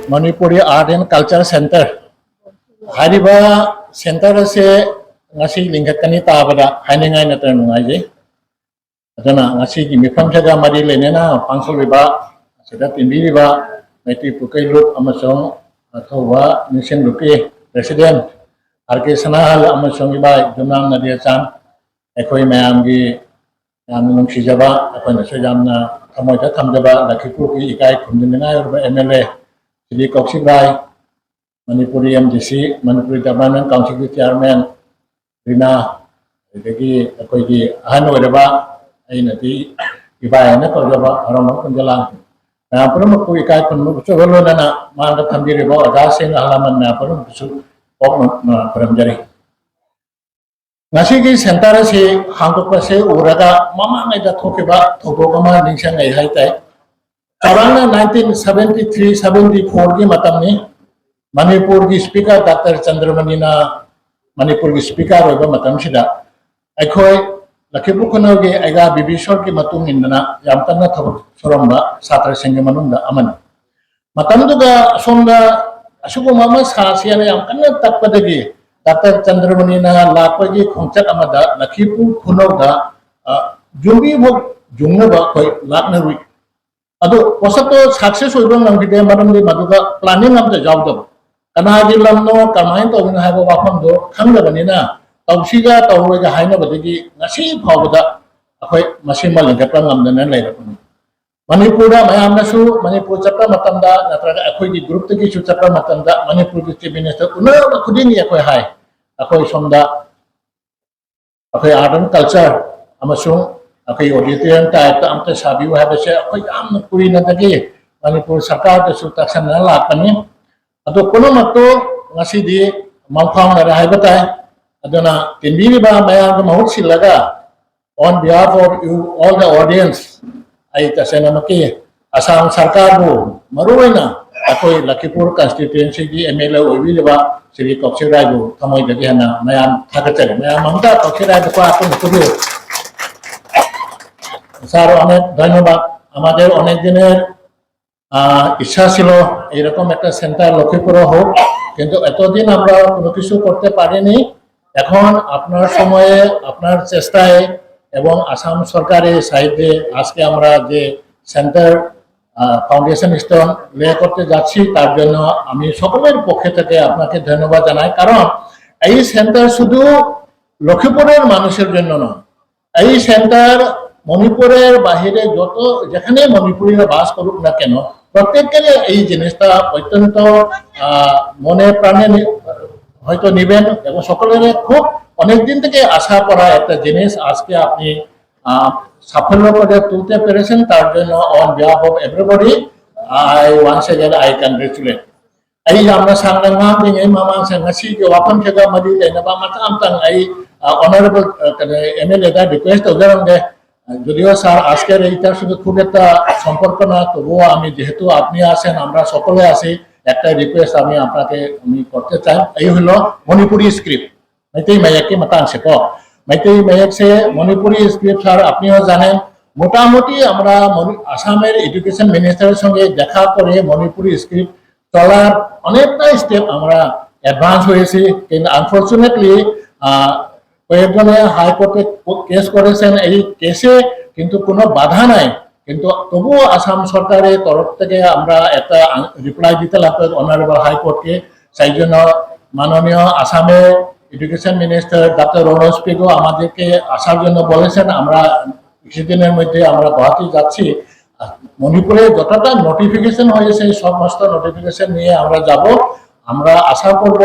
Manipuri Art and Culture Center. Hariba Center se ngasi lingkatkan tabada haningai na tanungai. Adana ngasi ki mifam saga mari lenena pangsul biba sudah timbi biba meti pukai loop amasong athawa nation lupi president arke sanahal amasong biba jumnam nadia chan ekoi mayam gi yamnung sijaba ekoi na sejamna thamoi ta thamjaba lakhipu ki ikai khumdinai urba MLA Sri Koksik Rai Manipuri MDC Manipuri Government Council Chairman Rina Degi Akoigi Ahanu Reba Ainati Ibaya Nakoba Arama Kunjalan. Now Purumuku Ikai Punu Chulana Manga Tambiri Bo Agasin Alaman Napurum Su Okna Paramjari. Nasiki Santara si Hanko Pase Uraga Mama Nida Tokiba Togoma Nishan Haitai. Around 1973-74 की मतम में मणिपुर की speaker doctor Chandramani ना मणिपुर की speaker होगा मतम सिदा अखोई लखीपुर खुनोगे ऐगा बिबिशोर की मतुंग इंदना यामतना थब सोरंबा सातर संगे मनुंगा अमन मतम दुगा सोंगा अशुको मामा सासिया ने यामकन्ना तकपदगी डॉक्टर चंद्रमणि ना लापगी खोंचक अमदा लखीपुर खुनोगा जुंगी भोग जुंगबा कोई लाकने रुई Ado wasato success oibang lang bide maram di maduga planning am ta jawdo kana gi lamno kamain to na habo wapam do khangda banina tawsiga tawrega haina badagi ngasi phawda akhoi masimal gatang am na leira manipura mayam na su manipur chapta matamda natraga akhoi gi group tagi su chapta matamda manipur gi chief minister una khudini akhoi hai akhoi somda akhoi art and culture amasung akai auditorium type ta amta sabiu ha base akai am puri na dagi manipur sarkar ta su taksan na la pani ado kono matto ngasi di mamphang na hai batai adona tinbi ba maya ga mahut silaga on behalf of you all the audience ai ta sena maki asam sarkar bu maruina akoi Lakipur constituency gi MLA oibi ba Sri Koksik Rai bu thamoi dagi hana mayam thakachare mayam mamta Koksik Rai ko apun kudu sir অনেক ধন্যবাদ আমাদের অনেক দিনের ইচ্ছা ছিল এরকম একটা centre লক্ষ্মীপুরে হোক কিন্তু এতদিন আমরা কোনো কিছু করতে পারিনি এখন আপনার সময়ে আপনার চেষ্টায় এবং আসাম সরকারের সাহায্যে আজকে আমরা যে সেন্টার ফাউন্ডেশন স্টোন লে করতে যাচ্ছি, তার জন্য আমি সকলের পক্ষে থেকে আপনাকে ধন্যবাদ জানাই। কারণ এই সেন্টার শুধু লক্ষ্মীপুরের মানুষের জন্য নয়, এই সেন্টার মণিপুরের বাহিরে যত যেখানে মণিপুরীরা বাস করুক না কেন, প্রত্যেকের এই জিনিসটা অত্যন্ত মনে প্রাণে হয়তো নিবেন এবং সকলের খুব অনেকদিন থেকে আশা করা একটা জিনিস আজকে আপনি সাফল্য করে তুলতে পেরেছেন। তার জন্য on behalf of everybody I once again I congratulate. ay ang nasanglang namin ay mamang sa ngasi yung wapang siya madili na pamatang ay honorable MLA da request o gano'n de যদিও sir আজকের এইটার শুধু খুব একটা সম্পর্ক না, তবুও আমি যেহেতু আপনি আছেন আমরা সকলে আছি, একটা রিকোয়েস্ট আমি আপনাকে আমি করতে চাই। এই হলো মণিপুরি স্ক্রিপ্ট মাইতেই মাইয়াকে মাতাংশে ক মাইতেই মাইয়াক সে মণিপুরি স্ক্রিপ্ট স্যার আপনিও জানেন। মোটামুটি আমরা আসামের এডুকেশন মিনিস্টারের সঙ্গে দেখা করে মণিপুরি স্ক্রিপ্ট চলার অনেকটা স্টেপ আমরা অ্যাডভান্স হয়েছি, কিন্তু আনফর্চুনেটলি কয়েকজনে হাইকোর্টে কেস করেছেন। এই কেসে কিন্তু কোনো বাধা নাই, কিন্তু তবুও আসাম সরকারের তরফ থেকে আমরা একটা রিপ্লাই দিতে লাগতো অনারেবল হাইকোর্টকে। সেই জন্য মাননীয় আসামের এডুকেশন মিনিস্টার ডক্টর রোনজ পেগু আমাদেরকে আসার জন্য বলেছেন। আমরা কিছুদিনের মধ্যে আমরা গুয়াহাটি যাচ্ছি। মণিপুরে যতটা নোটিফিকেশন হয়েছে সমস্ত নোটিফিকেশন নিয়ে আমরা যাব। আমরা আশা করব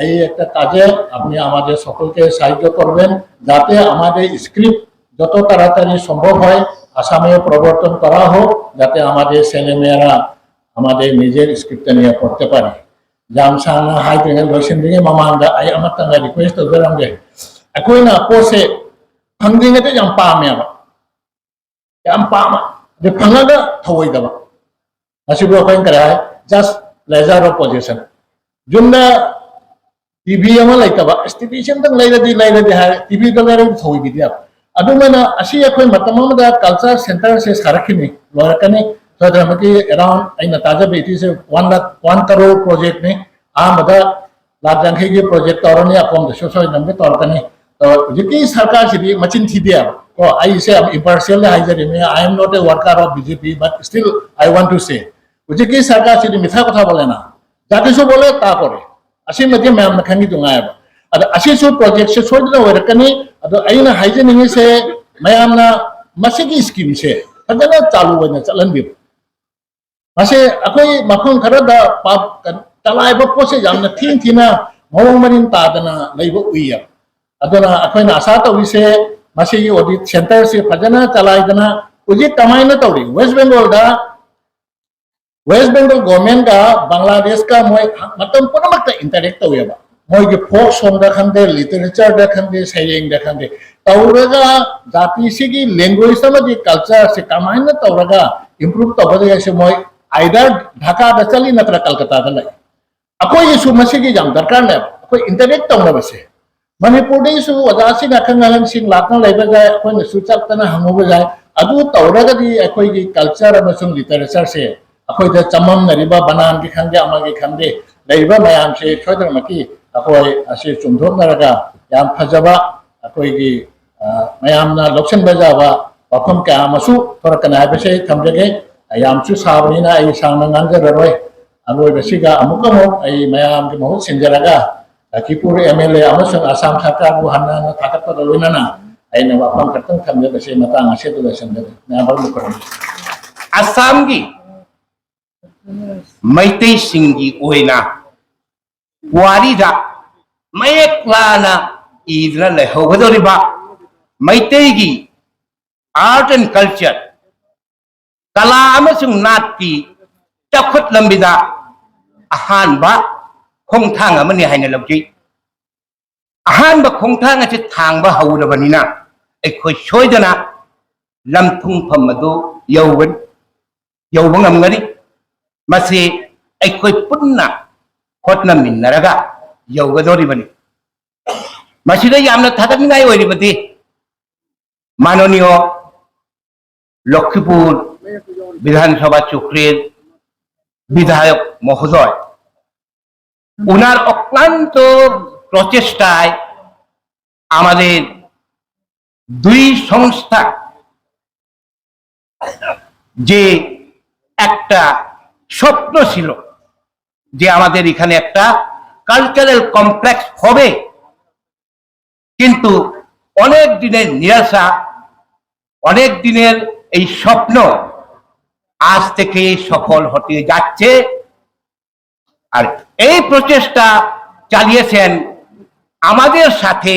এই একটা কাজে আপনি আমাদের সকলকে সাহায্য করবেন, যাতে আমাদের স্ক্রিপ্ট যত তাড়াতাড়ি সম্ভব হয় আসামে প্রবর্তন করা হোক, যাতে আমাদের ছেলেমেয়েরা আমাদের নিজের স্ক্রিপ্টটা নিয়ে পড়তে পারে। জামসানা হাই টেঙ্গেল রসিন্দিকে মামাঙ্গা আই আমার তাঙ্গা request ওদেরঙ্গে একইনা পোসে ফাংদিঙ্গেতে jam পামেবা jam পামা de pangaga thawai daba asibo kain kara hai just leisure of possession jumna tv ama laita ba institution tang laila di hai tv ka lare thawai bidia adumana asi akhoi matamam da culture center se sarakhini lorakani sadramaki around aina taja beti se 1 crore project ne amada lajanghe ge project torani apom de sosoi nambe torkani to jiki sarkar sidi machin thidia oh I say I'm impartially I am not a worker of BJP, but still I want to say jiki sarkar sidi mitha kotha bole na jakisu bole ta kore asi madhye ma'am nakhangi dunga ba ado asi so project se chodna warakani ado aina hygiene se ma'am na masigi scheme se kadana chalu wena chalan bi mase akoi mafang khara da pap talai ba pose jamna thin thina mawang marin ta dana leibo uiya adona akoi na asa ta wise masih audit center se fajana chalaidana uji kamaina tawri West Bengal government ka Bangladesh ka moi matam puna makta interact taweba moi ge folk song da khande literature da khande saying da khande tawraga jati sigi language sama di culture se kamaina tawraga improve tawade se moi either Dhaka da chali natra Kolkata da lai akoi isu masigi jam darkar na akoi interact tawna base Manipur su wajasi nakangalan sing lakang laiba jay akoy nasuchak tana hangoba jay adu tawraga di akoy gi culture amasung literature se akoy da chamam nariba banan gi khande ama gi khande laiba mayam se thoidar maki akoy ase chumdhor naraga yam phajaba akoy gi mayam na loksan bajawa wakham ka amasu thorakana base thamjage yam chu sabnina ai sangna nganja roi aloy basiga amukamo ai mayam gi mahut sinjaraga Kipur MLA amasung Asam Sarkar buhana na takat pa daluna na ay nawapang kartang kamya kasi matang asya to lesson na abal mo karon Assam gi Maitei Singhi oina Wari da Mayak lana idra le hogadori ba Maitei gi art and culture kala amasung nati takot lambida ahan ba khong thang amani haina lobji ahan ba khong thang ati thang ba hawda banina ekhoi soidana lamthung phamadu yauban amngani masi ekhoi punna hotna minnaraga yaugadori bani masida yamna thadamnai oiri bati manoniyo Lakshmipur Bidhan Sabha Chukrir Bidhayak Mohodoy উনার অক্লান্ত প্রচেষ্টায় আমাদের দুই সংস্থা যে একটা স্বপ্ন ছিল যে আমাদের এখানে একটা কালচারাল কমপ্লেক্স হবে, কিন্তু অনেক দিনের নিরাশা, অনেক দিনের এই স্বপ্ন আজ থেকে সফল হতে যাচ্ছে। আর এই প্রচেষ্টা চালিয়েছেন আমাদের সাথে,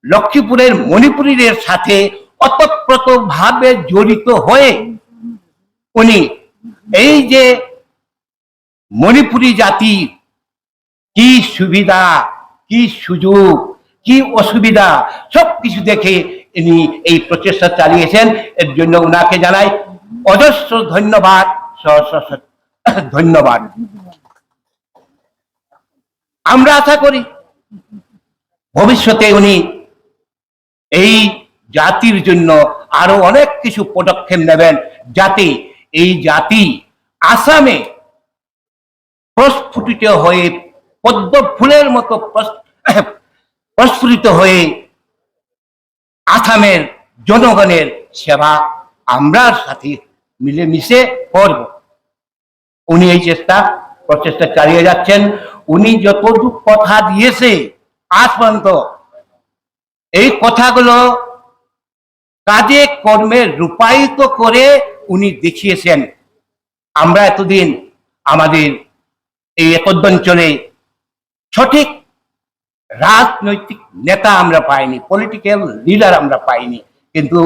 লক্ষ্মীপুরের মণিপুরীদের সাথে ওতপ্রোতভাবে জড়িত হয়ে উনি এই যে মণিপুরী জাতি কি সুবিধা, কি সুযোগ, কি অসুবিধা সবকিছু দেখে ইনি এই প্রচেষ্টা চালিয়েছেন। এর জন্য উনাকে জানাই অজস্র ধন্যবাদ, ধন্যবাদ। আমরা আশা করি ভবিষ্যতে উনি এই জাতির জন্য আরো অনেক কিছু পদক্ষেপ নেবেন, যাতে এই জাতি আসামে প্রস্ফুটিত হয়ে পদ্ম ফুলের মতো প্রস্ফুটিত হয়ে আসামের জনগণের সেবা আমরা সাথে মিলেমিশে করব। উনি এই প্রচেষ্টা চালিয়ে যাচ্ছেন। উনি যতটুকু কথা দিয়েছে আজ পর্যন্ত এই কথাগুলো কাজে কর্মে রূপায়িত করে উনি দেখিয়েছেন। আমরা এতদিন আমাদের এই একদঞ্চলে সঠিক রাজনৈতিক নেতা আমরা পাইনি, পলিটিক্যাল লিডার আমরা পাইনি, কিন্তু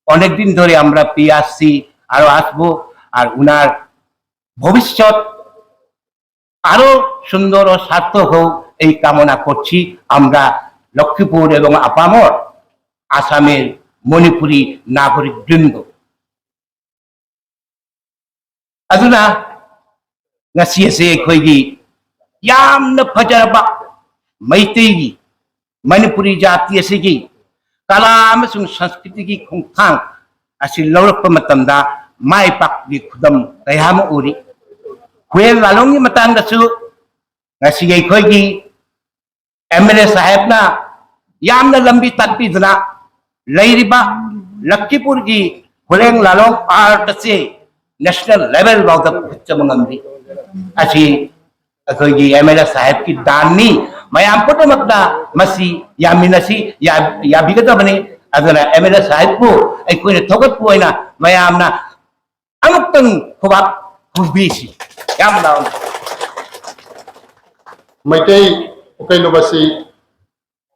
অনেকদিন ধরে আমরা পেয়ে আসছি, আরো আসবো। আর উনার ভবিষ্যৎ আরো সুন্দর ও সার্থক হোক এই কামনা করছি আমরা লক্ষ্মীপুর এবং আপামর আসামের মণিপুরী নাগরিক বৃন্দ। ꯑꯗꯨꯅ ꯉꯁꯤ ꯑꯁꯤ ꯑꯩꯈꯣꯏꯒꯤ ꯌꯥꯝꯅ ꯐꯖꯔꯕ ꯃꯩꯇꯩꯒꯤ ꯃꯅꯤꯄꯨꯔꯤ ꯖꯥꯇꯤ ꯑꯁꯤꯒꯤ ꯀꯂꯥ ꯑꯃꯁꯨꯡ ꯁꯪꯁꯀ꯭ꯔꯤꯇꯤꯒꯤ ꯈꯣꯡꯊꯥꯡ ꯑꯁꯤ ꯂꯧꯔꯛꯄ ꯃꯇꯝꯗ ꯃꯥꯏ ꯄꯥꯛꯄꯒꯤ ꯈꯨꯗꯝ ꯀꯌꯥ ꯑꯃ ꯎꯔꯤ꯫ ꯍꯨꯌꯦꯟ ꯂꯥꯂꯣꯡꯒꯤ ꯃꯇꯥꯡꯗꯁꯨ ꯉꯁꯤꯒꯤ ꯑꯩꯈꯣꯏꯒꯤ MLA ꯁꯥꯍꯦꯕꯅ ꯌꯥꯝꯅ ꯂꯝꯕꯤ ꯇꯥꯛꯄꯤꯗꯨꯅ ꯂꯩꯔꯤꯕ ꯂꯛꯈꯤꯄꯨꯔꯒꯤ ꯍꯨꯌꯦꯟ ꯂꯥꯂꯣꯡ ꯑꯥꯔꯠ ꯑꯁꯤ नेशनल लेवल बाउदा पुच्चम ngамri asi akhoi MLA sahib ki danni mayam putamakna masi yaminasi ya bigata bani adana MLA sahib ko akhoi ne thogat poina mayamna amuktang khobak khubisi yamna maitai ukaino basi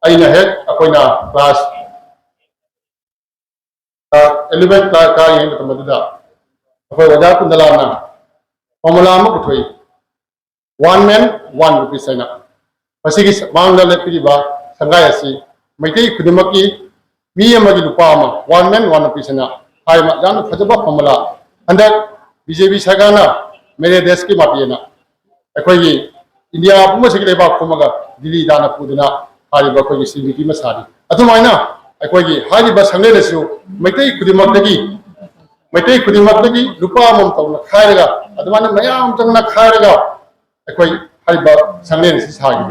aina hek akoina class 11 ka yin tamaduda अखोई वजा कुंदलाना formula में उठोई 1 man 1 rupees है ना पसी की मांगला लेपिबा संगाय असी मैतई खुदिमकी मी अमगी रुपा अमा 1 man 1 रुपीस है ना हाय मा जान फजबा फॉर्मूला अंदर बीजेपी सरकारना मेरे देश की मापियना अखोई इंडिया पुम से लेबा खुमगा दिल्ली दाना पुदना हारिबा अखोई सीबीटी में सारी अथुमाइना अखोई हारिबा संगे लेसु मैतई खुदिमकी मैतई खुदिमकी रुपा मम तौना खायरगा अदमाने मयाम तंगना खायरगा अखोई हारिबा संगलेन से सागी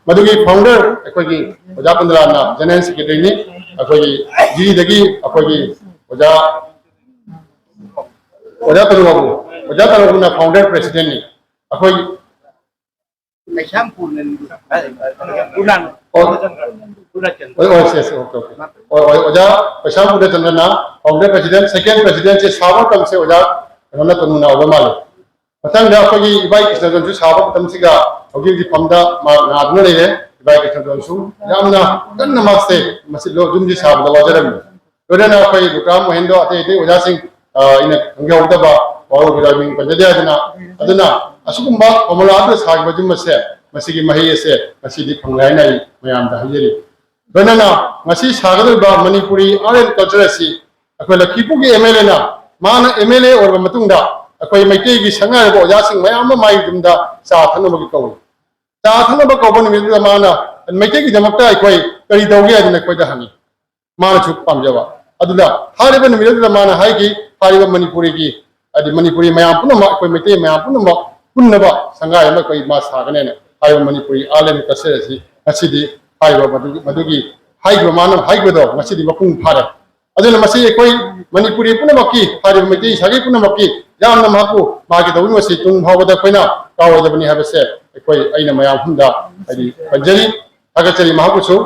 मदुगी फाउंडर अखोई ओजा पंद्राना जनरल सेक्रेटरी ने अखोई जी दगी अखोई ओजा तरुबुना फाउंडर प्रेसिडेंट ने अखोई ओजा पैसा पूरे चंद्रना फाउंडर प्रेसिडेंट सेकेंड प्रेसिडेंट से सावा कम से ओजा कनना तनुना ओबमाले मतंग दा अखोई इबाई कृष्णजन सु सावा तम सिगा होगी जी फमदा मा नादन लेरे इबाई कृष्णजन सु यामना कन्न मासे मसिलो जुमजी साबदा वजरम लोदना अखोई दुकाम महेंद्र अते अते ओजा सिंह इन अंगे होदबा पावर बिरामिंग पंजदे अदना असुकुंबा फॉर्मूला सागबा जुमसे मसिगी मही से मसिदी फंगलाइनाई मयाम दा हजेरी बनना मसी सागदबा मणिपुरी आर्ट एंड कल्चर से अखोई लखीपुगी MLA ना माना MLA और मतुंगदा अखोई मैतई की संगाय बो ओजासिंग मयाम माई जुमदा सा थनबगी कौ सा थनब कौबन मिलदा माना मैतई की दमकता अखोई करी दौगे अदना अखोई दा हनी माना छु पामजबा अदुदा हारिबन मिलदा माना हाइगी हारिबा मणिपुरी की अदि मणिपुरी मयाम पुनम अखोई मैतई मयाम पुनम पुनबा संगाय म कोई मा सागने हाइबा मणिपुरी आर्ट एंड कल्चर से असिदी हाइबा मदुगी हाइगो मानो हाइगो मसीदी मपुंग फारे अदुना मसी कोई मणिपुरी पुनमकी हारि मैतै सागे पुनमकी यामना माकु मागे दौनि मसी तुंग भावदा कोइना कावदबनि हाबसे कोई अइना मयाम हुंदा हदि पंजरी अगचरी माकुसु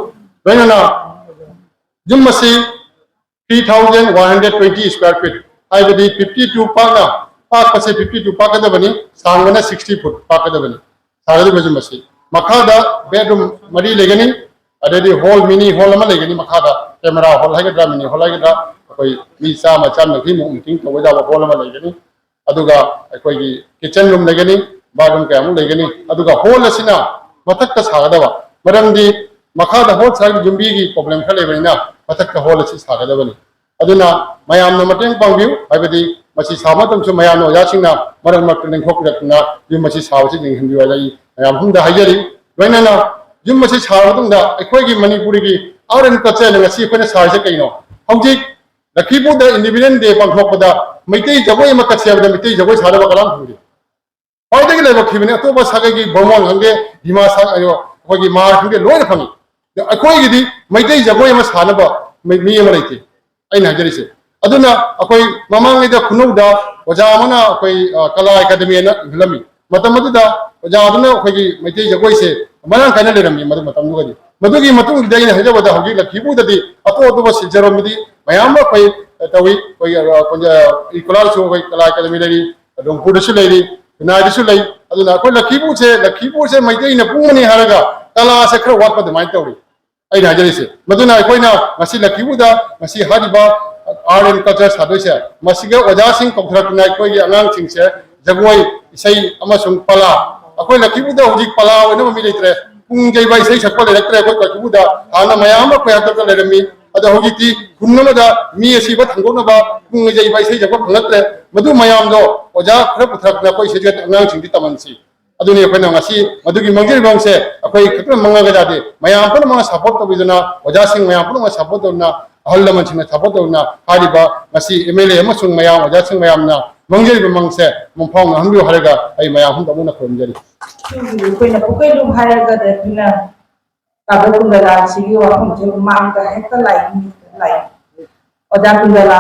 लोइनना जुम मसी 3120 स्क्वायर फीट हाइबदी 52 पाना पाक पसे 52 पाकदबनि सांगना 60 फुट पाकदबनि सागदबनि जुम मसी मखादा बेडरूम मरी लेगनी अददी हॉल मिनी हॉल अमा लेगनी मखादा कैमरा हॉल हाइगद्रा मिनी हॉल हाइगद्रा कोई मी चामा चाम नखी मीटिंग तवजा हॉल अमा लेगनी अदुगा अखोगी किचन रूम लेगनी बाथरूम कयामु लेगनी अदुगा हॉल असिना मथक का सागदबा मरमदी मखादा हॉल साग जुम्बी की प्रॉब्लम खले बनिना मथक का हॉल असि सागदबनी अदुना मयामना मटेंग पांगिउ हाइबदी मसी सामतमसु मयामनो यासिंगना मरम मक्तनें खोकरतना यु मसी सावसि जिंग हिंदी वालाई मयाम हुंदा हाइजरी लोइनना जुम मसी सावदुंदा अखोगी मणिपुरी की आउरन कल्चर ngasi अखोना साइसे कइनो हौजिक लखीपुर इंडिपेंडेंस डे पांथोकपदा मैतै जगोय मकसेबदा मैतै जगोय सादबा कलाम हुंदी पाइदगी लेबो खिबने अतोबा सागेगी बमोन हंगे दिमा सा अयो अखोगी मार हंगे लोय फंगी अखोगी मैतै जगोय म सानबा मी अमा लेते अइना हजरिसे अदुना अखोई ममांगैदा खुनौदा ओजा अमना अखोई कला एकेडमी ना हिलमी मतम अदुदा ओजा अदुना अखोगी मैतै जगोयसे मनां कायना लेरमी मदु मतम दुगदी मदुगी मतुंग दैना हजबदा हौगी लखीपुरददी अतो अतोबा सिजरमदी मयाम अखोई तवी कोई पंजा इकोलासु कोई कला एकेडमी लेरी डोंगपुरदसु लेरी नायदसु लै अदुना अखोई लखीपुर से मैतै ना पुंगनी हारगा कला से खर वाटपा दमाय तौरी अइना हजरिसे मदुना अखोइना ngasi लखीपुरदा ngasi हारिबा आर्ट एंड कल्चर सादोइसे मसिगे ओजासिंग कौथरकना अखोई आंगांग सिंगसे जगोय इसै अमसुंग पला अखोई लखीपुरदा हुजिक पला ओइना मी लेत्रे पुंग जैबा इसै सकपा लेत्रे अखोई लखीपुरदा हाना मयाम अखोई हतक लेरमी अदा हुजिति खुन्नमदा मी असिबा थंगोनबा पुंग जैबा इसै सकपा फंगत्रे मदु मयाम दो ओजा खर पुथरकना अखोई सेजे आंगांग सिंगदि तमनसी अदुनी अखोइना ngasi मदुगी मंगिर बंगसे अखोई खत्र मंगागा जादे मयाम पण मंगा सपोर्ट तबिदना ओजासिंग मयाम पण मंगा सपोर्ट तबना अहल लमनसिंग सपोर्ट तबना हारिबा ngasi एमएलए अमसुंग मयाम ओजासिंग मयामना मंगिर बंगसे मुंफांग हंबियो हारगा अइ मयाम हुं तबुना खरमजरी कोइना कोइलु हारगा देना काबकुंदला सिगी वाखम जे मांगा हेता लाई ओजा कुंदला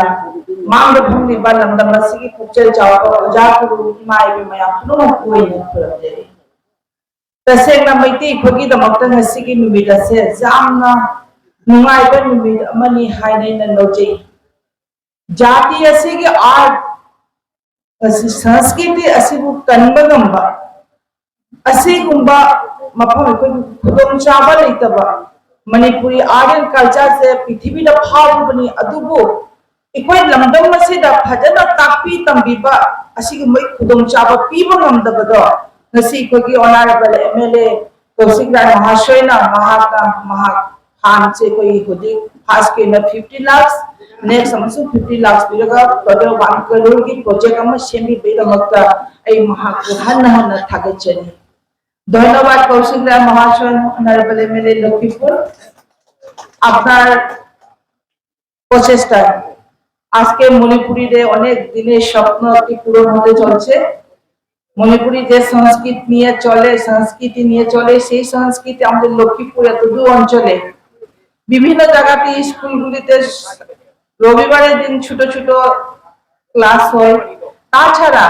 मांगा भंगि बालम दम सिगी पुचल चाव ओजा कुरु माइ बे मयाम पुनो कोइना खरमजरी तसेंगना मैती खोगी दमक्ता ngasi नुमिदसे जामना नुंगाइबा नुमिद अमनि हाइनैना लोजे जाति असिगी आर्ट असि संस्कृति असिबु कनबगंबा असिगुंबा मफम कोइ खुदों चाबा लेतबा मणिपुरी आर्ट एंड कल्चर से पृथ्वी दा फावबनी अदुबु इकोइ लमदम मसिदा फजना तापी तंबिबा असिगु मै खुदों चाबा पीबा ngमदबदो ngasi कोगी ऑनरेबल एमएलए कौशिक राय महाशयना महाखान से कोई होदी खास के न 50 लाख नेक्स्ट समसु 50 लाख बिरगा टोटल 1 करोड़ की प्रोजेक्ट अमा सेमी बेदमक्ता आई महाकु हन थागचनी धन्यवाद कौशिक राय महाशय ऑनरेबल एमएलए लखीपुर আপনার প্রচেষ্টা আজকে মণিপুরীদের অনেক দিনের স্বপ্ন কি পূরণ হতে চলছে মণিপুরি যে সংস্কৃতি নিয়ে চলে সেই সংস্কৃতি আমাদের লক্ষ্মীপুর এতদূর অঞ্চলে বিভিন্ন জায়গাতে স্কুলগুলিতে রবিবারের দিন ছোট ছোট ক্লাস হয় তাছাড়া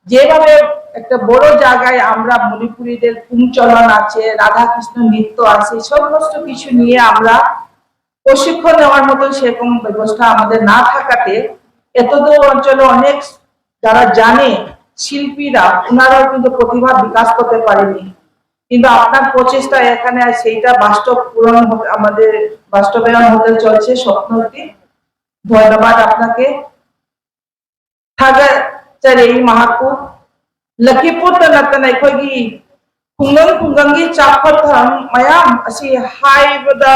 যেভাবে একটা বড় জায়গায় আমরা মণিপুরীদের কুমচলন আছে রাধা কৃষ্ণ নৃত্য আছে সমস্ত কিছু নিয়ে আমরা প্রশিক্ষণ নেওয়ার মতো সেরকম ব্যবস্থা আমাদের না থাকাতে এতদূর অঞ্চলে অনেক যারা জানে শিল্পীরা ওনারাও কিন্তু প্রতিভা বিকাশ করতে পারেনি কিন্তু আপনার প্রচেষ্টা এখানে সেইটা বাস্তব পূরণ আমাদের বাস্তবায়ন হতে চলছে স্বপ্নটি ধন্যবাদ আপনাকে থাগাচারে মাহাকু লক্ষ্মীপুর নতনা আইখোগি খুঙ্গঙ্গি চাপথম মায়াম আসি হাইবদা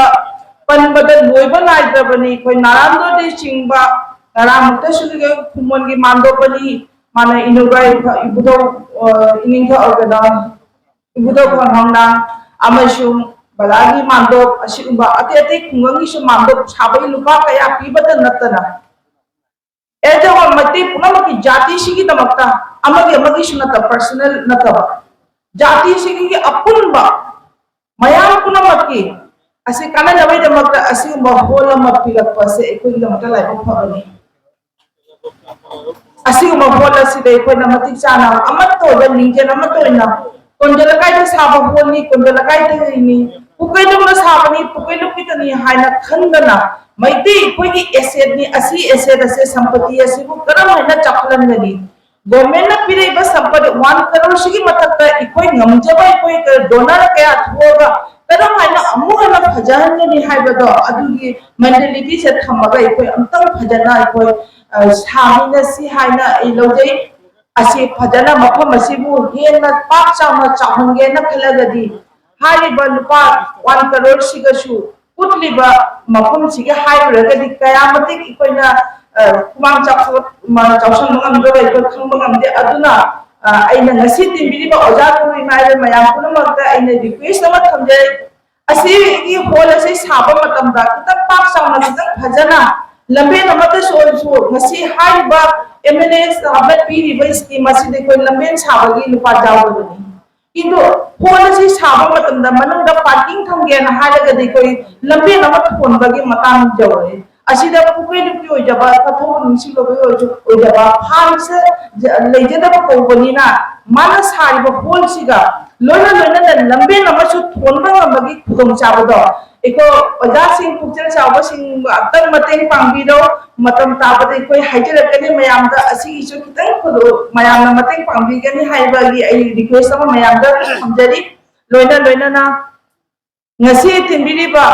पनबद लोइब नाइद्रबनी कोइ नारामदो दे सिंगबा नारामते सुलिगे खुमनगी मांदोबनी माने इनुगाय इबुदो इनिंग ऑर्गना इबुदो खनंगना अमसु बलागी मांदो असिबा अते अते खुंगंगी सु मांदो छाबै लुपा कया पीबद नतना एजो मति पुनमकी जाति सिगी दमक्ता अमगी सुनत पर्सनल नतबा जाति सिगी अपुनबा मयाम पुनमकी asi kana na bai da makta asi ma hola ma pilak pa se ko da mata lai ba fa ni asi ma hola si dai ko na mati chana amat to da ninje na mat to na kondala kai da sa ba hol ni kondala kai da ni pukai da ma sa ba ni pukai lu pi ta ni hai na khanda na mai ti ko ki asset ni asi asset ase sampati asi bu karam hai na chaklan ni government na pire ba sampati 1 crore shigi matak ta ikoi ngamjaba ikoi donor kaya thoga karam hai na amu na bhajan ni hai ba do adugi mentality se thamaga ikoi amtang bhajana ikoi sami na si hai na ilojai asi bhajana mafam asibu hena pak chama chahange na khalagadi hari ba lupa 1 crore shiga shu putliba mafam siga hai ragadi kayamati ikoi na kumang chaksan mangam do ikoi khangmangam de aduna aina ngasi timbiri ba oja ko imai mayam kuna magda aina request ama thamje asi ki hol asi saba matam da kita pak chama kita bhajana lambe namata so ngasi hai ba MNS abad piri ba scheme asi de koi lambe sabagi lupa jaw ni kintu hol asi saba matam da manung da parking thamge na halaga de koi lambe namat phone bagi matam jawre asida pukai du kyo jaba katho nungsi lo kyo jaba phang se leje da ko boni na mana sari ba hol siga lona na lambe namasu thon ba bagi khudong chaba do eko oja sing pukchal chaba sing atang mateng pangbi do matam tabade koi haijera kani mayam da asi isu kitang khodo mayam na mateng pangbi kani haiba gi ai request ama mayam da samjari loina na ngasi timbiri ba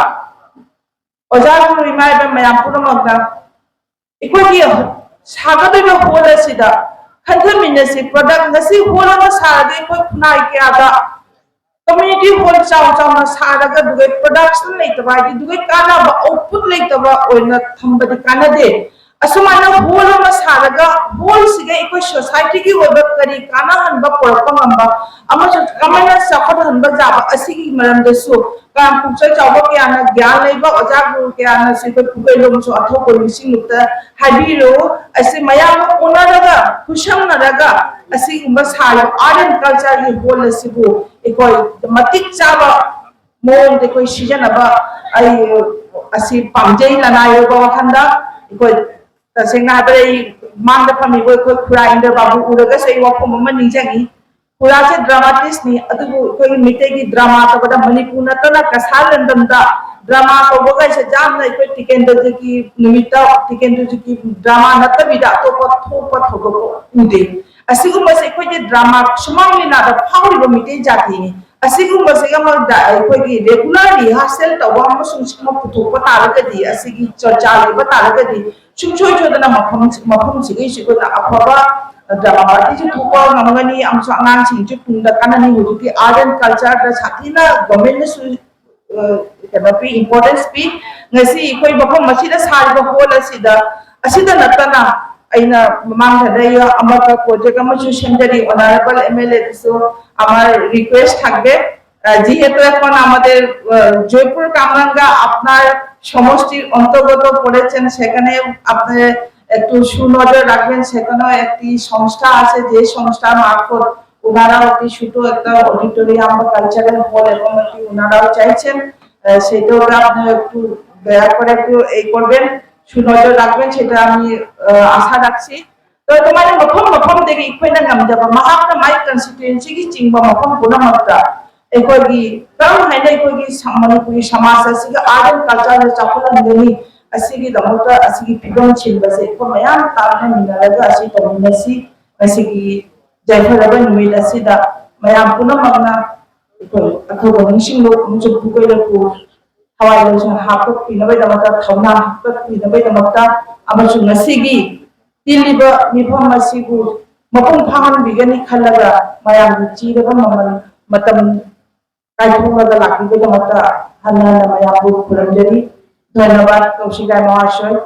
oja ko rimai ba mayam pura magna iko gi saga do ba hola sida khantha minasi product ngasi hola ma sa de ko nai kya da community hall chaw na saraga dugai production like ba di dugai kana ba output like ba oina thamba di kana de asumana hall ma saraga hall siga iko society ki oba kari kana han ba porpa ngamba ama kamana sakhat han ba jaba asigi maram de su kam pukcha chaw ke ana gyan lai ba oja gu ke ana si ko pugai lom so atho ko sing lukta habiro asi mayam ona daga kusham na daga asi umba salo art and culture ki hall asibu ikoi matik chaba mon de koi season aba ai asi pamjai lana yo ba khanda ikoi tasengna bare mang da phami koi khura inder babu uraga sei wa phom ma ningjagi khura se dramatist ni adu koi mite ki drama ta bada manipur na ta na kasal andam da drama ko boga se jam na koi tikender ki nimita tikender ki drama na ta bida to pa thogo ko ude asigumba se koi drama sumang ni na da phawri bo mite jati ni asigumba se ga ma da koi ki regular rehearsal ta wa ma sung sikma putu pa ta ga di asigi charcha le ba ta ga di chung choi choi da na mafam sigi si ko na aphaba drama ti ju thupa ngamangani amso angang sing ju pung da kanani hu ki art and culture da sathina government ne su kanapi importance pi ngasi koi mafam masida sari ba hol asida natana aina mamang thadai amaka project amachu semjari honorable MLA so amar request থাকবে যেহেতু এখন আমাদের জয়পুর কামরাঙ্গা আপনার সমষ্টির অন্তর্গত পড়েছেন সেখানে আপনি একটু সুনজর রাখবেন সেখানেও একটি সংস্থা আছে যে সংস্থার মারফত ওনারাও একটি ছোট একটা অডিটোরিয়াম বা কালচারাল হল এবং একটি ওনারাও চাইছেন সেটাও আপনি একটু দয়া করে একটু এই করবেন সুনজর রাখবেন সেটা আমি আশা রাখছি তো তোমার মফম থেকে ইকুইনা নামজাবা মাহাকনা মাই কনস্টিটুয়েন্সি কি চিংবা মফম পুনামাত্রা একোগি কারণ হাইনা একোগি মণিপুরি সমাজ আসিগা art and culture Chapla Nini asigi damota asigi pidon chilbase ko mayam tarna minalaga asi tominasi asigi jaifaraga numida sida mayam puna magna ko atho gonishing lo mucho bukoi lo ko hawai lo sa hapot pinabai damata thawna hapot pinabai damata amachu nasigi tiliba mifam masigu mapung phangan bigani khalaga mayam chiraga mamal matam kaithunga lakhi damata hanna mayam bu puranjari ধন্যবাদ কৌশিকা মহাশয়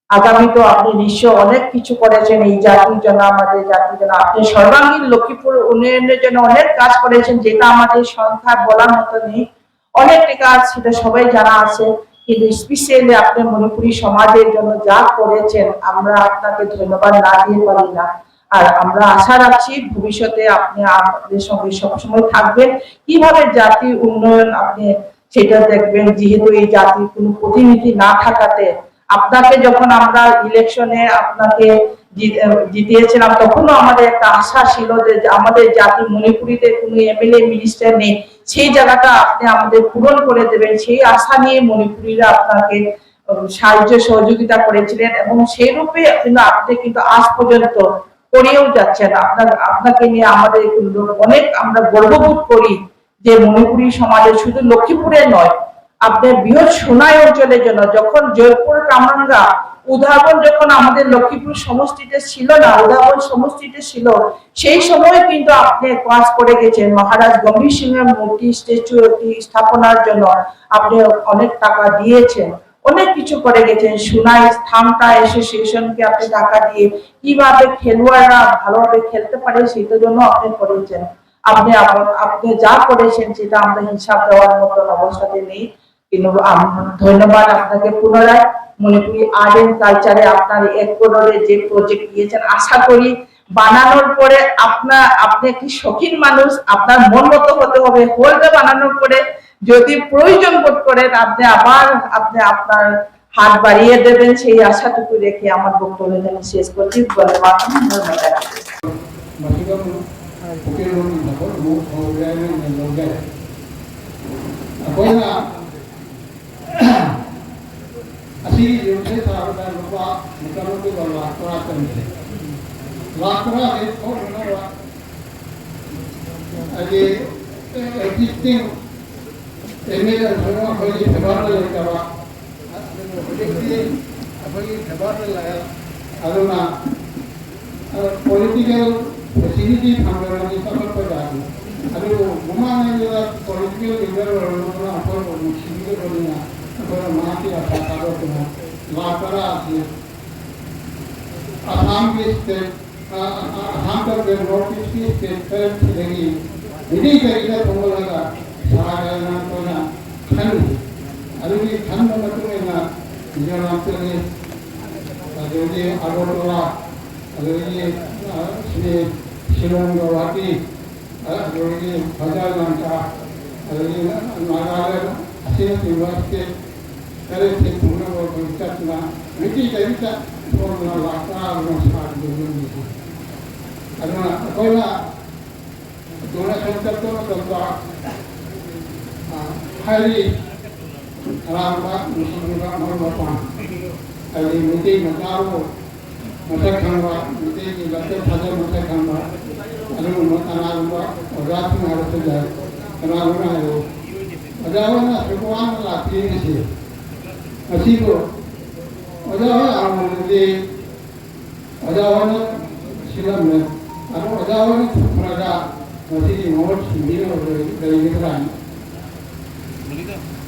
আগামী তো আপনি নিশ্চয় অনেক কিছু করেছেন এই জাতির জন্য আমাদের জাতির জন্য আপনি সর্বাঙ্গীন লক্ষ্মীপুর উন্নয়নের জন্য অনেক কাজ করেছেন যেটা আমাদের সংখ্যা বলার মতো নেই অনেক কাজ সেটা সবাই জানা আছে কিন্তু স্পেশালি আপনি মণিপুরী সমাজের জন্য যা করেছেন আমরা আপনাকে ধন্যবাদ না দিয়ে পারি না আর আমরা আশা রাখছি ভবিষ্যতে আপনি আমাদের সঙ্গে সবসময় থাকবেন কিভাবে জাতির উন্নয়ন আপনি সেটা দেখবেন। যেহেতু এই জাতির কোনো প্রতিনিধি না থাকাতে আপনাকে যখন আমরা ইলেকশনে আপনাকে জিতিয়েছিলাম, তখনও আমাদের একটা আশা ছিল যে আমাদের জাতি মণিপুরীতে কোনো এমএলএ মিনিস্টার নেই, সেই জায়গাটা আপনি আমাদের পূরণ করে দেবেন, সেই আশা নিয়ে মণিপুরীরা আপনাকে সাহায্য সহযোগিতা করেছিলেন এবং সেই রূপে কিন্তু আপনি কিন্তু আজ পর্যন্ত করেও যাচ্ছেন। আপনাকে নিয়ে আমাদের অনেক আমরা গর্ববোধ করি যে মণিপুরী সমাজে শুধু লক্ষ্মীপুরে নয়, আপনার বৃহৎ সোনাই অঞ্চলের জন্য যখন জয়পুর কামরাঙ্গা উদাহরণ যখন আমাদের লক্ষ্মীপুর সমষ্টিতে ছিল না, উদাহরণ সমষ্টিতে ছিল, সেই সময় কিন্তু আপনি কাজ করে গেছেন। মহারাজ গম্ভীর সিংহের মূর্তি স্ট্যাচু স্থাপনার জন্য আপনি অনেক টাকা দিয়েছেন, অনেক কিছু করে গেছেন। সুনাই স্থানটা অ্যাসোসিয়েশনকে আপনি টাকা দিয়ে কিভাবে খেলোয়াড়রা ভালোভাবে খেলতে পারে সেটার জন্য আপনি করেছেন। আপনি যা করেছেন সেটা আমরা হিসাব দেওয়ার মতন অবস্থাতে নেই, কিন্তু ধন্যবাদ আপনাকে পুনরায়। মণিপুরি আর্ট এন্ড কালচারে আপনার 1 করোড়ের যে প্রজেক্ট দিয়েছেন, আশা করি বানানোর পরে আপনি একটি শৌখিন মানুষ, আপনার মন মতো হতে হবে। হলটা বানানোর পরে যদি প্রয়োজন বোধ করেন আপনি আপনার হাত বাড়িয়ে দেবেন, সেই আশাটুকু রেখে আমার বক্তব্য এখানে শেষ করছি। ধন্যবাদ। así yo sé saber lo que muchas veces la clase también la clase es como una allí existing en el suelo hoy se va a leer aduna political facility hamara ni sabab par jaati adu gumane la political leader na apor mushkil ko na apor mahati asa karo na la para asam ke state asam ka the northeast की state पर लगी विधि तरीका बोला सारा ना तो ना खन adu ni खन मतलब ना जो नाम से adu ni agotola adu ni Shillong Guwahati अदोगी हजार लंका अदोगी नागालैंड असीम यूनिवर्सिटी करे थे पूर्ण और विकसित ना विधि तरीका पूर्ण लाखा नमस्कार दूंगी अदना कोई ना दोनों संकट तो तंत्रा हारी रामबा मुस्लिम का मरमपान अली विधि मतारो मत खानवा विधि की लते फजे मत खानवा अनु मतानावा औरात में आते जाए तनावना है अजावना भगवान लाती है असी को अजावा आमदे अजावना शिलम में अनु अजावना प्रजा असी की मोट सिंह और गरीबरान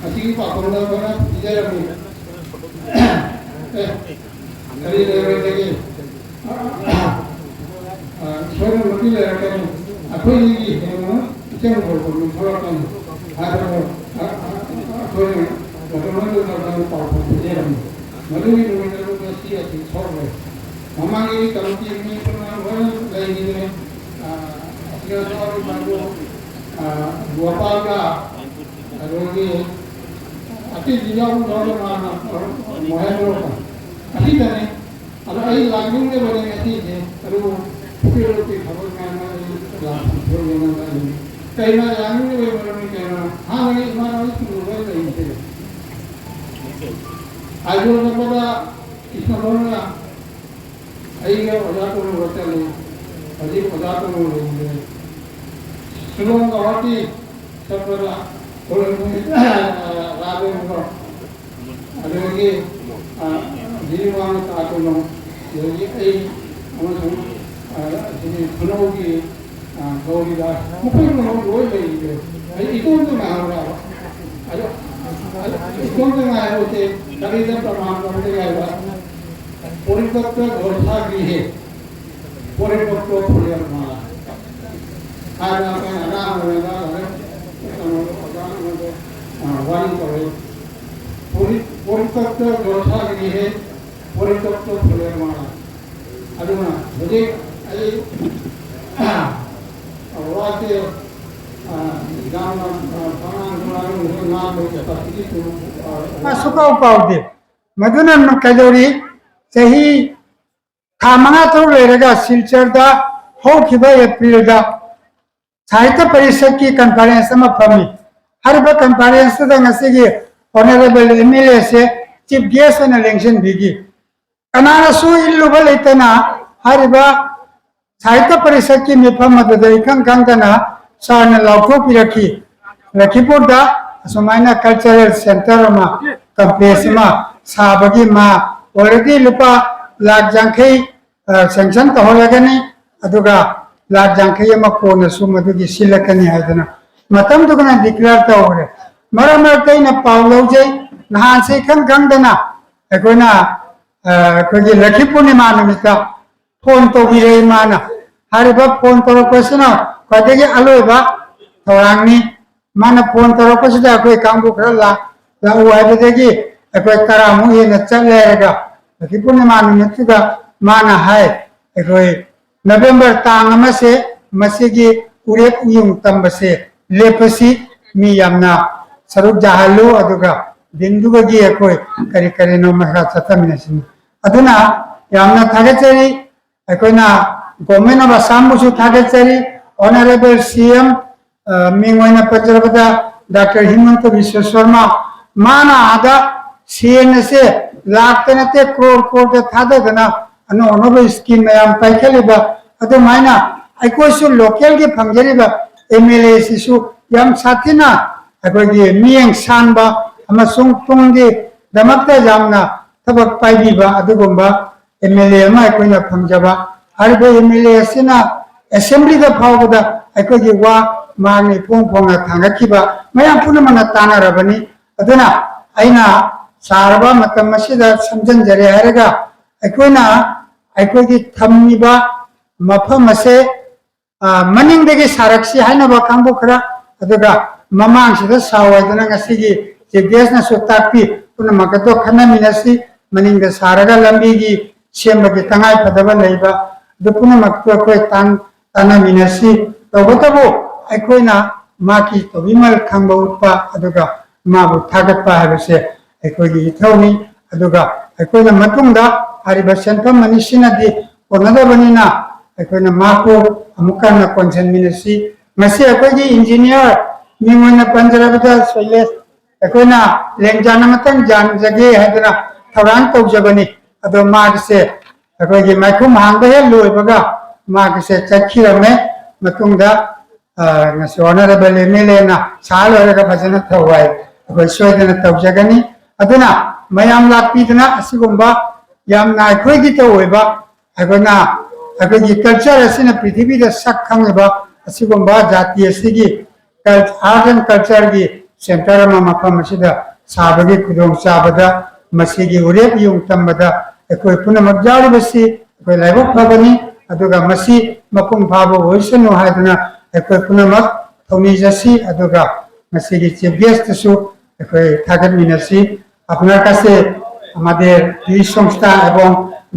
असी की पाकोड़ा बना इधर में करी लेके सोने मुट्ठी ले रखे हैं अकोई नहीं है ना इतना बोल थोड़ा कम हर सोने बटन में तो पाव दे रहे हैं मधुरी नोटर को बस्ती है छोड़ रहे हमारी कमिटी में तो ना वो लेगी ने अपने और बाबू गोपाल का रोगी अति जिला को दौड़ मारना मोहल्लों का अभी तक अगर ये लाइनिंग में बने ऐसी है अरे वो फिर की खबर में आना ये लाइन छोड़ देना चाहिए कहीं ना लाइनिंग में बने कहना हाँ नहीं हमारा इस लोगों का ही है आज वो लोग बता इसमें बोलना आई क्या वजह तो लोग बता ले अजीब वजह तो लोग लेंगे सुनो गुवाहाटी सब बता बोलेंगे राजा उनको अरे ये जीवान ताकनो यही ऐ अमसुन जिने खुनोगी गौरीदा मुखै नो रोय लेगे ऐ इकोन तो ना होगा अरे इकोन तो ना है उसे करीब प्रमाण करने गया परिपक्व घोषणा की है परिपक्व फुलियर माला आज आप आराम होगा वाणी करे परिपक्व घोषणा की है परिपक्व फुलेर माला अदुना मुझे अरे वाते ꯌꯥꯝꯅ ꯐꯪꯉꯥꯡ ꯉꯥꯡꯕ ꯀꯦꯄꯥꯁꯤꯇꯤ सुखाव पाउदे मधुना कदौरी चाही था मंगा तरुक लेरगा सिलचरदा होखिबा एप्रिलदा साहित्य परिषद की कॉन्फ्रेंस में फमी हरब कॉन्फ्रेंस दा ngasi ऑनरेबल एमएलए से चीफ गेस्ट ने इलेक्शन बिगी अनाना सु इल्लुबा लेतना हरबा साहित्य परिषद की मिफम मदद इखं कंगना सारना लाउथो पिरखी लखीपुरदा सुमाइना कल्चरल सेंटर में कंप्लेक्स में साबगी मा ऑलरेडी लुपा लाख जांखई सैंक्शन तहलगनी अदुगा लाख जांखई मा कोन सुमदुगी सिलकनी हादना मतम दुगना डिक्लेयर तौरे मरा मरतैना पावलौजे नहान से खं गंगदना एकोना कोगी लखीपुर मा नमिता फोन तो बिरे माना हरिबा फोन तोरपसना कदेगे अलोबा थौरांगनी माना फोन तौरपसदा कोई कांगु खरला लाउ हाइबदेगी अकोई तरामु हेना चलेगा लखीपुर मा नमितुगा माना हाय अकोई नवंबर तांग अमसे मसिगी उरेप उयुंग तंबसे लेपसी मी यामना सरुक जाहलो अदुगा बिंदुगगी अकोई करी करी नो मखा चतमिनसिन अदुना यामना थागेचरी अकोइना गवर्नमेंट ऑफ असम बुसु थागेचरी ऑनरेबल सीएम मिंगोइना पंजरबदा डॉक्टर हिमंत विश्व शर्मा माना आदा सीएन से लाखतनते करोड़ करोड़ थाददना अनो अनोब स्कीम मयाम पाइखलिबा अदु माइना अकोसु लोकल के फंगजरिबा एमएलए सिसु याम साथिना अकोगी मियंग सानबा अमसुंग तुंगी दमकता जामना थबक पाइबीबा अदुगुंबा एमएलए अमा अकोइना फंगजबा हरबे एमएलए सिना असेंबली दा फावबदा अकोगी वा मांगनि फोंग फोंगा थांगखिबा मयाम पुनमना तानारबनी अदुना अइना सारबा मतम मसिदा समझनजरे हरगा अकोइना अकोगी थम्मिबा मफम असे मनिंगदगी सारक्सी हाइनबा कांबो खरा अदुगा ममांगसिदा सावयदना ngasiगी जेगेसना सुतापी पुनमकतो खनमिनसी मनिंगदा सारगा लंबीगी सेमबगी तंगाई फदबा लेबा दुपुनमकतो कोई तानमिनसी तबतबो अकोइना माकी तोबिमल खंबा उत्पा अदुगा माबु थागतपा हबसे अकोगी इथौनी अदुगा अकोइना मतुंगदा हरिबा सेंफम मनिसिनादी ओनदबनिना अकोइना माको अमुकाना कॉन्सेंमिनसी ngasi अकोगी इंजीनियर मिंगोना पंजरबदा सोइलेस अकोइना लेंजाना मतन जान जगे हैदना थौरान तौजबनी अदो मागसे अकोगी माइखुम हांगबे लोइबगा मागसे चखिरमे मतुंगदा ngasi honorable एमएलए ना साल होरगा फजना थवाई अकोई सोयदना तौजगनी अदुना मयाम लापीदना असिगुंबा यामना अकोगी तौइबा अकोना अकोगी कल्चर असिना पृथ्वीदा सक खंगबा असिगुंबा जाति असिगी आर्ट एंड कल्चर की सेंटर में मफम असिदा साबगी खुदोंग चाबदा मसिगी उरेप युंग तंबदा अकोई पुनमक जारिबसी अकोई लाइबक फबनी अदुगा मसी मपुंग फाबो होइसनु हादना अकोई पुनमक थौनीजसी अदुगा मसिगी चीफ गेस्ट सु अकोई थागतमिनसी अपना कासे আমাদের এই সংস্থা এবং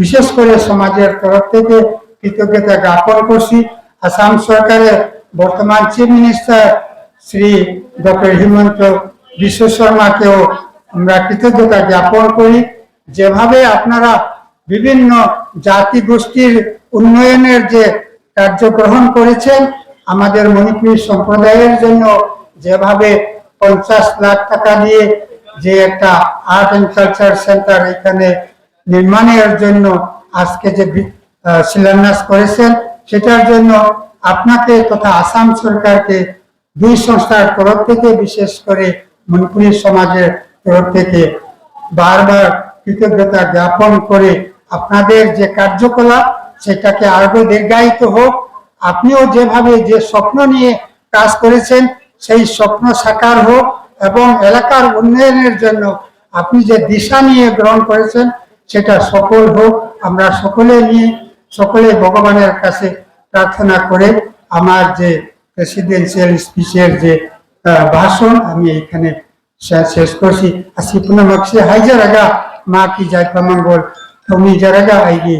বিশেষ করে সমাজের তরফ থেকে কৃতজ্ঞতা জ্ঞাপন করছি আসাম সরকারের বর্তমান chief minister Shri doctor Himanta Biswa শর্মাকেও আমরা কৃতজ্ঞতা জ্ঞাপন করি যেভাবে আপনারা বিভিন্ন জাতি গোষ্ঠীর উন্নয়নের যে কার্য গ্রহণ করেছেন আমাদের মণিপুরী সম্প্রদায়ের জন্য যেভাবে 50 লাখ টাকা দিয়ে যে একটা আর্ট এন্ড কালচার সেন্টার এখানে নির্মাণের জন্য আজকে যে শিলান্যাস করেছেন সেটার জন্য আপনাকে তথা আসাম সরকারকে দুই সংস্থার তরফ থেকে বিশেষ করে মণিপুরী সমাজের তরফ থেকে বারবার কৃতজ্ঞতা জ্ঞাপন করে আপনাদের যে কার্যকলাপ সেটাকে আরো দীর্ঘায়িত হোক আপনিও যেভাবে যে স্বপ্ন নিয়ে কাজ করেছেন সেই স্বপ্ন সাকার হোক এবং এলাকার উন্নয়নের জন্য আপনি যে দিশা নিয়ে গ্রহণ করেছেন সেটা সফল হোক আমরা সকলে ভগবানের কাছে প্রার্থনা করে আমার যে প্রেসিডেন্সিয়াল স্পিচের যে ভাষণ আমি এখানে শেষ করছি আসি পুনমকসে হাইজারাगा मा की जायफा मंगल थौनी जरागा आइगी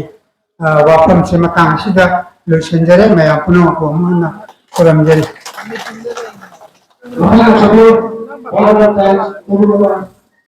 वाफम से मकांग सिदा लोचनजरे मैं अपनो को मना खुरमजरे Mahal Sabir, all other thanks,